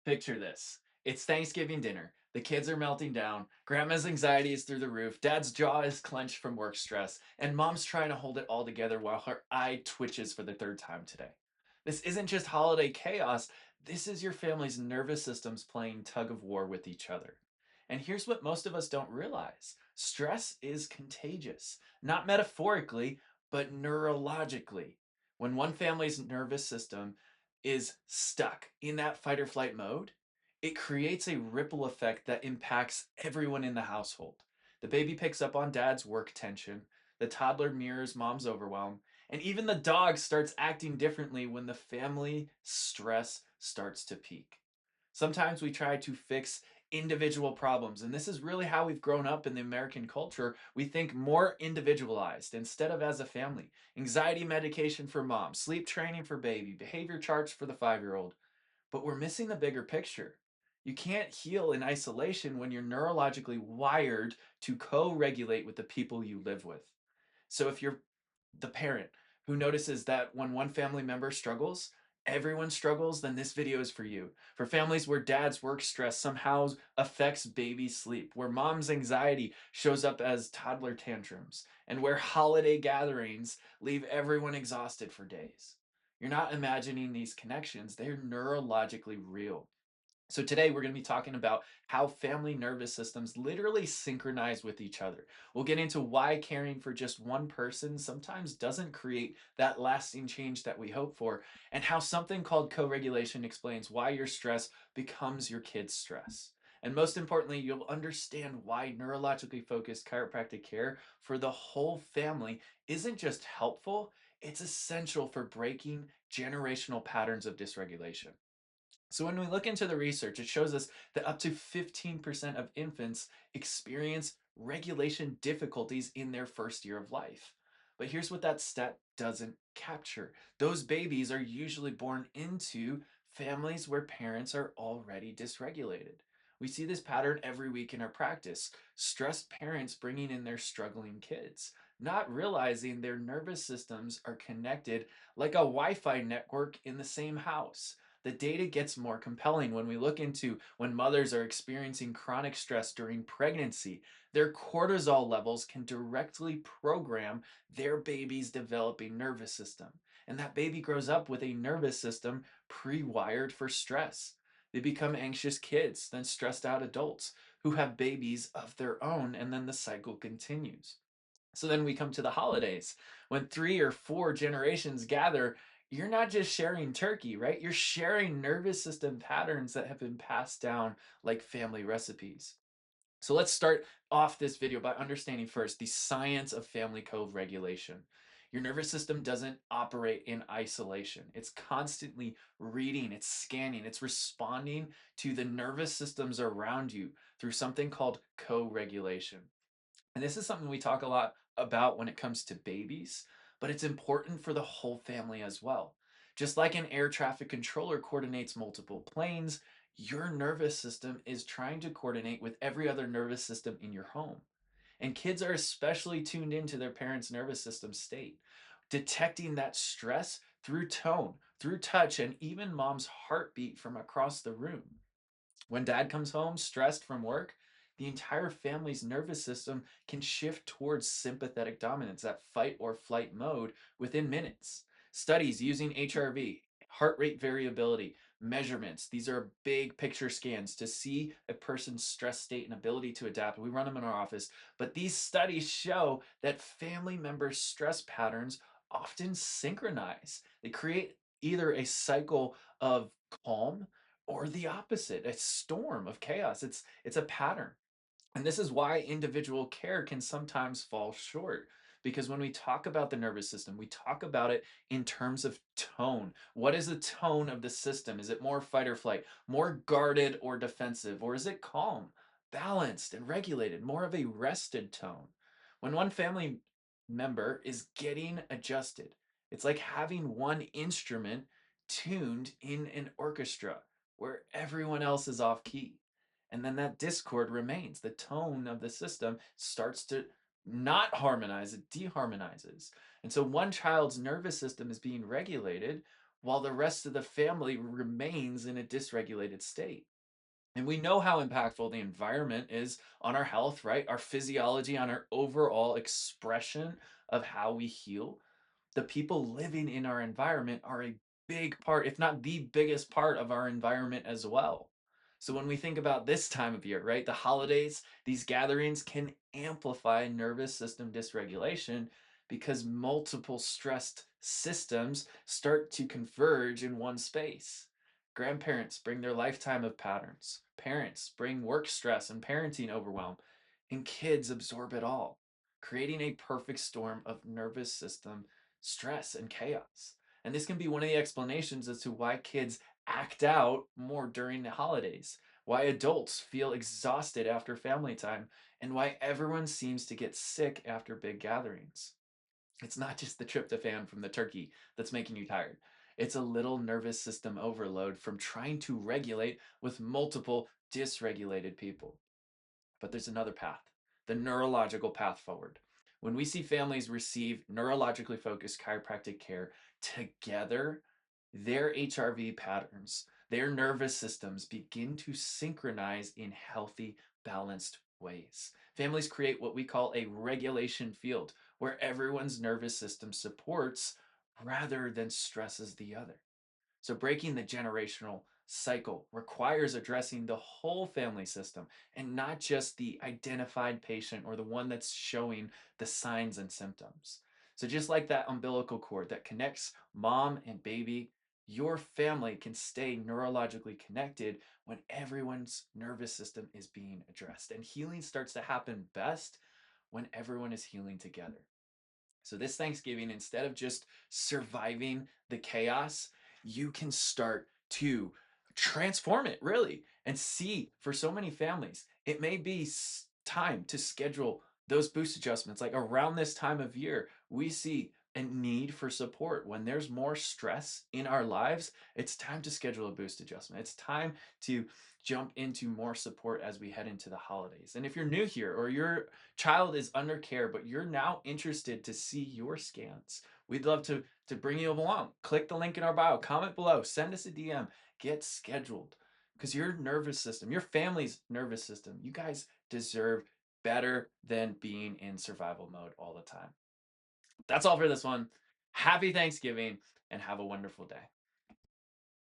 Picture this. It's Thanksgiving dinner. The kids are melting down. Grandma's anxiety is through the roof. Dad's jaw is clenched from work stress. And mom's trying to hold it all together while her eye twitches for the third time today. This isn't just holiday chaos. This is your family's nervous systems playing tug of war with each other. And here's what most of us don't realize stress is contagious, not metaphorically, but neurologically. When one family's nervous system is stuck in that fight or flight mode, it creates a ripple effect that impacts everyone in the household. The baby picks up on dad's work tension, the toddler mirrors mom's overwhelm, and even the dog starts acting differently when the family stress starts to peak. Sometimes we try to fix individual problems, and this is really how we've grown up in the American culture. We think more individualized instead of as a family. Anxiety medication for mom, sleep training for baby, behavior charts for the 5-year-old. But we're missing the bigger picture. You can't heal in isolation when you're neurologically wired to co regulate with the people you live with. So if you're the parent who notices that when one family member struggles, everyone struggles, then this video is for you. For families where dad's work stress somehow affects baby sleep, where mom's anxiety shows up as toddler tantrums, and where holiday gatherings leave everyone exhausted for days. You're not imagining these connections, they're neurologically real. So today we're going to be talking about how family nervous systems literally synchronize with each other. We'll get into why caring for just one person sometimes doesn't create that lasting change that we hope for, and how something called co-regulation explains why your stress becomes your kid's stress. And most importantly, you'll understand why neurologically focused chiropractic care for the whole family isn't just helpful, it's essential for breaking generational patterns of dysregulation. So when we look into the research, it shows us that up to 15% of infants experience regulation difficulties in their first year of life. But here's what that stat doesn't capture. Those babies are usually born into families where parents are already dysregulated. We see this pattern every week in our practice. Stressed parents bringing in their struggling kids, not realizing their nervous systems are connected like a Wi Fi network in the same house. The data gets more compelling when we look into when mothers are experiencing chronic stress during pregnancy. Their cortisol levels can directly program their baby's developing nervous system. And that baby grows up with a nervous system pre wired for stress. They become anxious kids, then stressed out adults who have babies of their own, and then the cycle continues. So then we come to the holidays. When 3 or 4 generations gather, you're not just sharing turkey, right? You're sharing nervous system patterns that have been passed down like family recipes. So let's start off this video by understanding first the science of family code regulation. Your nervous system doesn't operate in isolation. It's constantly reading, it's scanning, it's responding to the nervous systems around you through something called co-regulation. And this is something we talk a lot about when it comes to babies, but it's important for the whole family as well. Just like an air traffic controller coordinates multiple planes, your nervous system is trying to coordinate with every other nervous system in your home. And kids are especially tuned into their parents' nervous system state, detecting that stress through tone, through touch, and even mom's heartbeat from across the room. When dad comes home stressed from work, the entire family's nervous system can shift towards sympathetic dominance, that fight or flight mode, within minutes. Studies using HRV, heart rate variability, measurements, these are big picture scans to see a person's stress state and ability to adapt. We run them in our office, but these studies show that family members' stress patterns often synchronize. They create either a cycle of calm or the opposite, a storm of chaos. It's a pattern. And this is why individual care can sometimes fall short. Because when we talk about the nervous system, we talk about it in terms of tone. What is the tone of the system? Is it more fight or flight, more guarded or defensive, or is it calm, balanced, and regulated, more of a rested tone? When one family member is getting adjusted, it's like having one instrument tuned in an orchestra where everyone else is off key. And then that discord remains. The tone of the system starts to not harmonize, it deharmonizes. And so one child's nervous system is being regulated while the rest of the family remains in a dysregulated state. And we know how impactful the environment is on our health, right? Our physiology, on our overall expression of how we heal. The people living in our environment are a big part, if not the biggest part of our environment as well. So when we think about this time of year, right, the holidays, these gatherings can amplify nervous system dysregulation because multiple stressed systems start to converge in one space. Grandparents bring their lifetime of patterns. Parents bring work stress and parenting overwhelm, and kids absorb it all, creating a perfect storm of nervous system stress and chaos. And this can be one of the explanations as to why kids act out more during the holidays, why adults feel exhausted after family time, and why everyone seems to get sick after big gatherings. It's not just the tryptophan from the turkey that's making you tired. It's a little nervous system overload from trying to regulate with multiple dysregulated people. But there's another path, the neurological path forward. When we see families receive neurologically focused chiropractic care together, their HRV patterns, their nervous systems begin to synchronize in healthy, balanced ways. Families create what we call a regulation field where everyone's nervous system supports rather than stresses the other. So breaking the generational cycle requires addressing the whole family system and not just the identified patient or the one that's showing the signs and symptoms. So just like that umbilical cord that connects mom and baby, your family can stay neurologically connected when everyone's nervous system is being addressed. And healing starts to happen best when everyone is healing together. So this Thanksgiving, instead of just surviving the chaos, you can start to transform it really and see for so many families, it may be time to schedule those boost adjustments. Like around this time of year, we see a need for support. When there's more stress in our lives, it's time to schedule a boost adjustment. It's time to jump into more support as we head into the holidays. And if you're new here or your child is under care, but you're now interested to see your scans, we'd love to bring you along. Click the link in our bio, comment below, send us a DM, get scheduled. Because your nervous system, your family's nervous system, you guys deserve better than being in survival mode all the time. That's all for this one. Happy Thanksgiving and have a wonderful day.